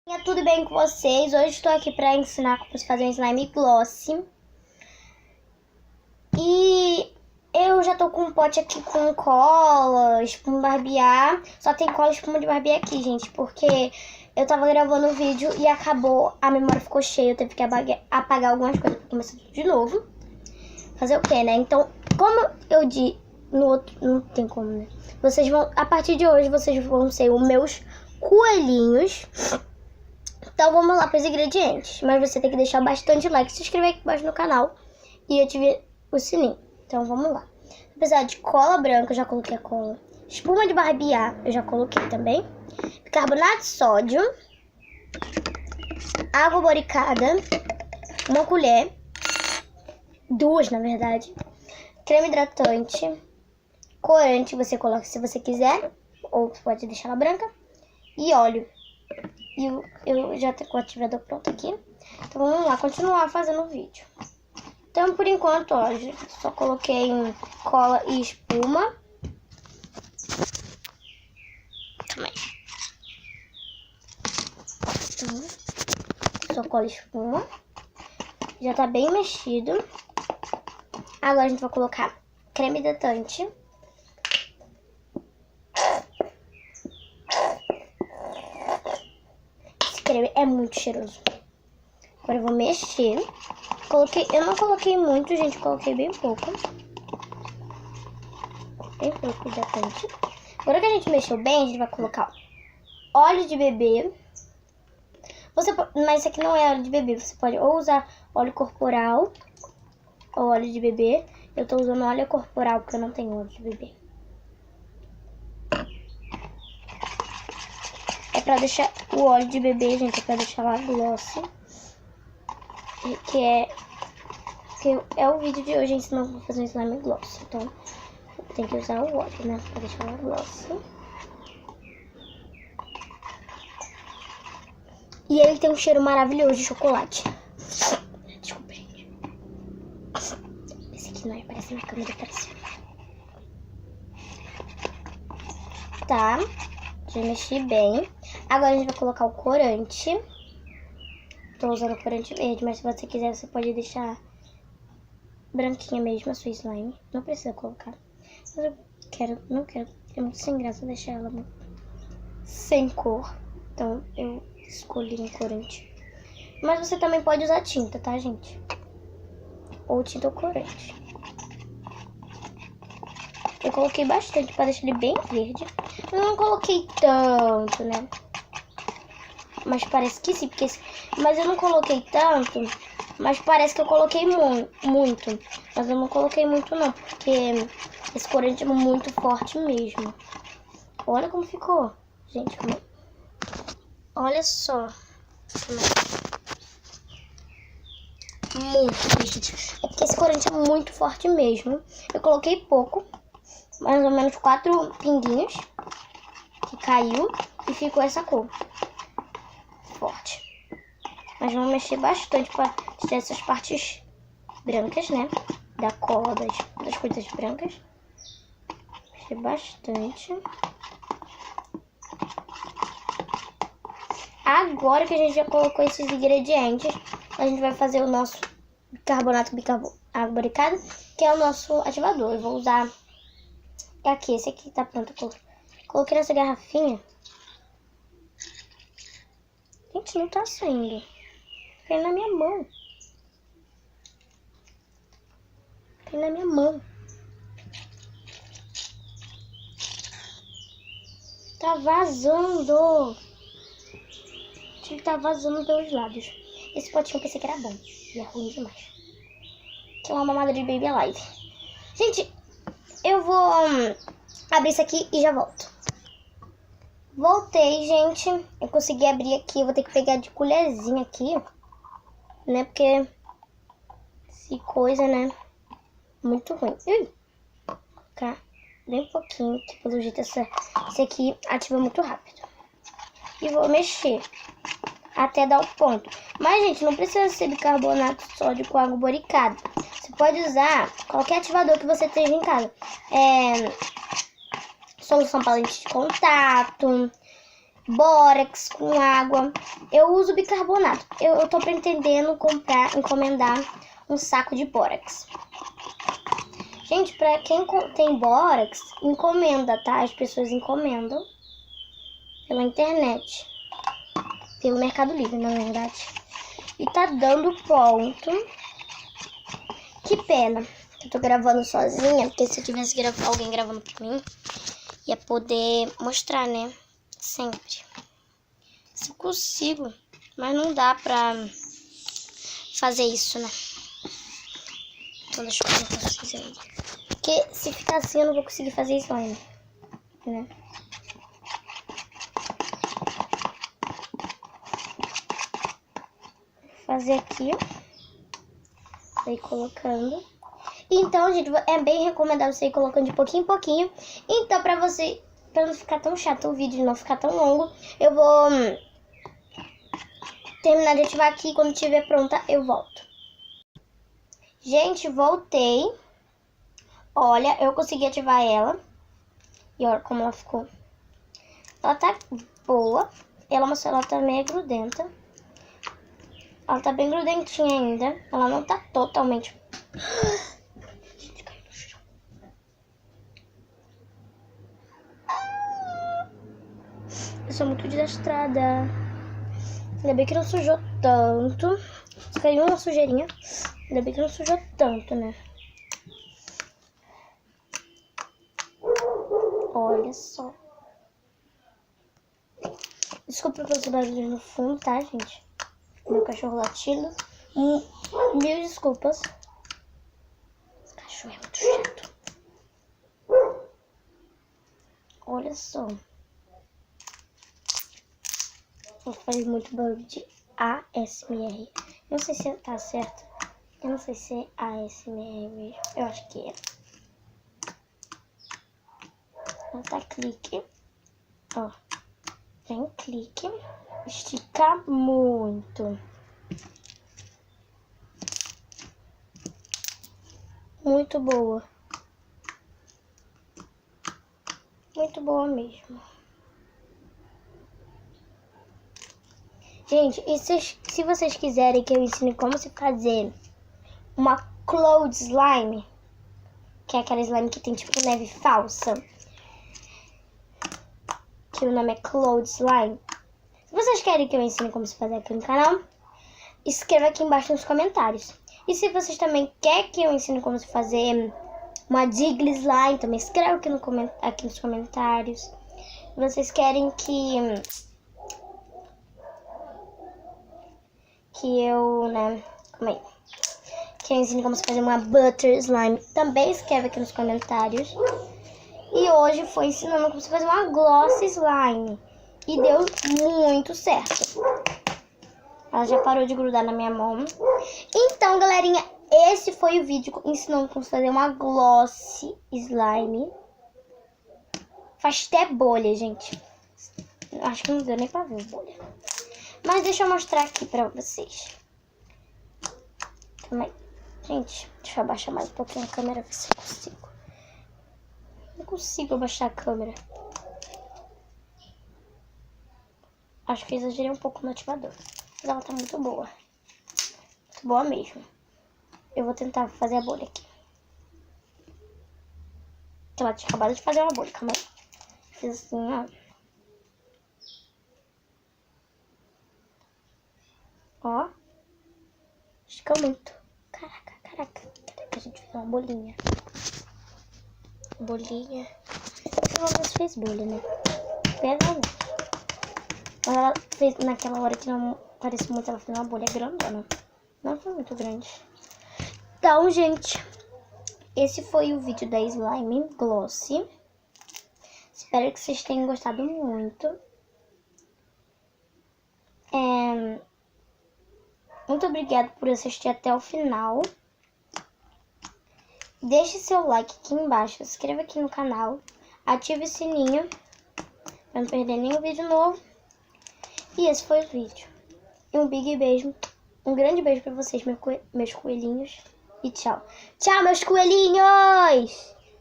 Tudo bem com vocês? Hoje estou aqui para ensinar como se fazer um slime gloss. E eu já tô com um pote aqui com cola, espuma de barbear. Só tem cola e espuma de barbear aqui, gente, porque eu tava gravando o vídeo e acabou, a memória ficou cheia. Eu teve que apagar algumas coisas para começar tudo de novo. Fazer o quê, né? Então, como eu disse no outro, não tem como, né? Vocês vão, a partir de hoje, vocês vão ser os meus coelhinhos. Então vamos lá para os ingredientes. Mas você tem que deixar bastante like, se inscrever aqui embaixo no canal e ativar o sininho. Então vamos lá. Apesar de cola branca, eu já coloquei a cola. Espuma de barbear, eu já coloquei também. Bicarbonato de sódio. Água boricada. Uma colher. Duas, na verdade. Creme hidratante. Corante, você coloca se você quiser. Ou você pode deixar ela branca. E óleo. E eu já tenho o ativador pronto aqui. Então vamos lá, continuar fazendo o vídeo. Então por enquanto, ó, só coloquei cola e espuma. Também. Então, só cola e espuma. Já tá bem mexido. Agora a gente vai colocar creme hidratante. É muito cheiroso. Agora eu vou mexer. Eu não coloquei muito, gente. Coloquei bem pouco. Bem pouco hidratante. Agora que a gente mexeu bem, a gente vai colocar óleo de bebê. Mas isso aqui não é óleo de bebê. Você pode ou usar óleo corporal ou óleo de bebê. Eu tô usando óleo corporal porque eu não tenho óleo de bebê. É pra deixar o óleo de bebê, gente, é pra deixar lá gloss. Que é o vídeo de hoje ensinando a fazer um slime gloss. Então, tem que usar o óleo, né, pra deixar lá gloss. E ele tem um cheiro maravilhoso de chocolate. Desculpa, gente. Esse aqui não é, parece na câmera, parece. Tá. Já mexi bem. Agora a gente vai colocar o corante. Tô usando o corante verde, mas se você quiser, você pode deixar branquinha mesmo a sua slime. Não precisa colocar. Mas eu não quero. É muito sem graça deixar ela muito sem cor. Então eu escolhi um corante. Mas você também pode usar tinta, tá, gente? Ou tinta ou corante. Eu coloquei bastante para deixar ele bem verde. Eu não coloquei tanto, né? Mas parece que sim, mas eu não coloquei tanto. Mas parece que eu coloquei muito. Mas eu não coloquei muito não, porque esse corante é muito forte mesmo. Olha como ficou, gente. Olha só. Muito, gente. É porque esse corante é muito forte mesmo. Eu coloquei pouco. Mais ou menos 4 pinguinhos. Que caiu e ficou essa cor forte. Mas vamos mexer bastante para tirar essas partes brancas, né? Da cola, das coisas brancas. Mexer bastante. Agora que a gente já colocou esses ingredientes, a gente vai fazer o nosso bicarbonato água boricada, que é o nosso ativador. Eu vou usar aqui, esse aqui tá pronto. Coloquei nessa garrafinha. Gente, não tá saindo. Caiu na minha mão. Caiu na minha mão. Tá vazando. Ele tá vazando pelos lados. Esse potinho eu pensei que era bom. E é ruim demais. Que é uma mamada de Baby Alive. Gente, eu vou abrir isso aqui e já volto. Voltei, gente. Eu consegui abrir aqui. Eu vou ter que pegar de colherzinha aqui. Né? Porque esse coisa, né? Muito ruim. Tá? Bem pouquinho. Que pelo jeito esse aqui ativa muito rápido. E vou mexer até dar o ponto. Mas, gente, não precisa ser bicarbonato de sódio com água boricada. Você pode usar qualquer ativador que você tenha em casa. Solução para lente de contato, bórax com água. Eu uso bicarbonato. Eu tô pretendendo encomendar um saco de bórax. Gente, pra quem tem bórax, encomenda, tá? As pessoas encomendam pela internet. Pelo Mercado Livre, na verdade. E tá dando ponto. Que pena. Eu tô gravando sozinha, porque se eu tivesse alguém gravando pra mim, ia poder mostrar, né? Sempre. Se consigo. Mas não dá pra fazer isso, né? Então deixa eu ver pra vocês aí. Porque se ficar assim eu não vou conseguir fazer isso ainda. Né? Vou fazer aqui. Aí colocando. Então, gente, é bem recomendável você ir colocando de pouquinho em pouquinho. Então, pra não ficar tão chato o vídeo, não ficar tão longo, eu vou terminar de ativar aqui. Quando estiver pronta, eu volto. Gente, voltei. Olha, eu consegui ativar ela. E olha como ela ficou. Ela tá boa. Ela tá meio grudenta. Ela tá bem grudentinha ainda. Ela não tá totalmente... Eu sou muito desastrada. Ainda bem que não sujou tanto. Só caiu uma sujeirinha. Ainda bem que não sujou tanto, né? Olha só. Desculpa pelos barulhos no fundo, tá, gente? Meu cachorro latindo. Mil desculpas. Esse cachorro é muito chato. Olha só. Vou fazer muito barulho de ASMR. Não sei se tá certo. Eu não sei se é ASMR mesmo. Eu acho que é. Vou dar clique. Ó. Vem clique. Estica muito. Muito boa. Muito boa mesmo. Gente, e se vocês quiserem que eu ensine como se fazer uma cloud slime, que é aquela slime que tem tipo neve falsa, que o nome é cloud slime. Se vocês querem que eu ensine como se fazer aqui no canal, escreva aqui embaixo nos comentários. E se vocês também querem que eu ensine como se fazer uma Jiggly slime, também escreva aqui nos comentários. Se vocês querem que eu, né, calma aí, que eu ensine como se fazer uma butter slime, também escreve aqui nos comentários. E hoje foi ensinando como se fazer uma gloss slime. E deu muito certo. Ela já parou de grudar na minha mão. Então, galerinha, esse foi o vídeo ensinando como se fazer uma gloss slime. Faz até bolha, gente. Acho que não deu nem pra ver bolha. Mas deixa eu mostrar aqui pra vocês. Calma aí. Gente, deixa eu abaixar mais um pouquinho a câmera, ver se eu consigo. Não consigo abaixar a câmera. Acho que eu exagerei um pouco no ativador. Mas ela tá muito boa. Muito boa mesmo. Eu vou tentar fazer a bolha aqui. Ela tinha acabado de fazer uma bolha, calma aí. Fiz assim, ó. Ó. Estica muito. Caraca. A gente fez uma bolinha. Bolinha. Pelo menos fez bolha, né? Pega, né? Mas ela fez naquela hora que não parecia muito, ela fez uma bolha grandona. Não foi muito grande. Então, gente, esse foi o vídeo da Slime Gloss. Espero que vocês tenham gostado muito. Muito obrigada por assistir até o final. Deixe seu like aqui embaixo, se inscreva aqui no canal, ative o sininho para não perder nenhum vídeo novo. E esse foi o vídeo. E um big beijo, um grande beijo para vocês, meus coelhinhos. E tchau. Tchau, meus coelhinhos!